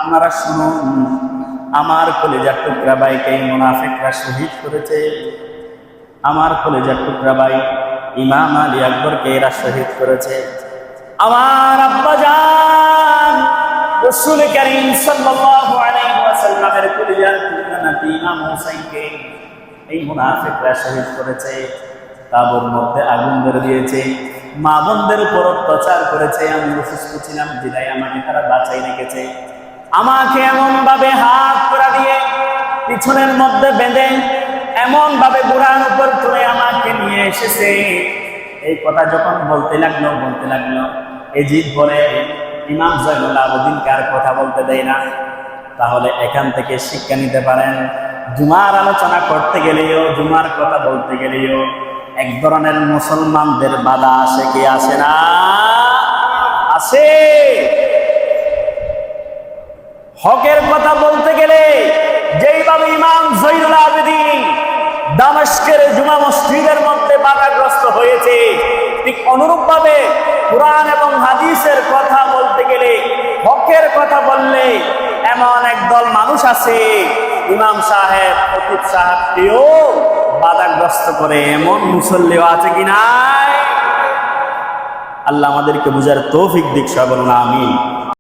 আপনারা শুনুন, আমার কলেজার টুকরা ভাইকে মুনাফিকরা শহীদ করেছে। আমার কলেজার টুকরা ভাই ইমাম আলী আকবরকে এরা শহীদ করেছে। আমার আব্বাজান রাসূল করিম সাল্লাল্লাহু আলাইহি ওয়াসাল্লামের কলেজার টুকরা নাতি ইমাম হোসেনকে এই মুনাফিকরা শহীদ করেছে। তাবুর মধ্যে আগুন ধরে দিয়েছে, মা বোনদের উপর অত্যাচার করেছে। আমি অসুস্থ ছিলাম, বিদায় আমাকে তারা বাঁচাই রেখেছে। আমাকে এমন ভাবে হাত করা দিয়ে পিছনের মধ্যে বেঁধে এমন ভাবে বুড়ার উপর তুলে আমাকে নিয়ে এসেছে। এই কথা যখন বলতে লাগলো এই জিদ বলে ইমাম জয়নুল আবেদিনকে আর কথা বলতে দেয় না। তাহলে এখান থেকে শিক্ষা নিতে পারেন, জুমার আলোচনা করতে গেলেও, জুমার কথা বলতে গেলেও এক ধরনের মুসলমানদের বাধা আসে কি আসে না? আসে। হকের কথা বলতে গেলে যেইভাবে ইমাম জয়নুল আবেদিন দামেস্কের জুমা মসজিদের মধ্যে বাধাগ্রস্ত হয়েছে, ঠিক অনুরূপ ভাবে কুরআন এবং হাদিসের কথা বলতে গেলে, হকের কথা বললে এমন একদল মানুষ আছে, ইমাম সাহেব খতিব সাহেবকেও বাধাগ্রস্ত করে এমন মুসল্লিও আছে কি নাই? আল্লাহ আমাদেরকে বুঝার তৌফিক দিক, সবাই বলুন আমিন।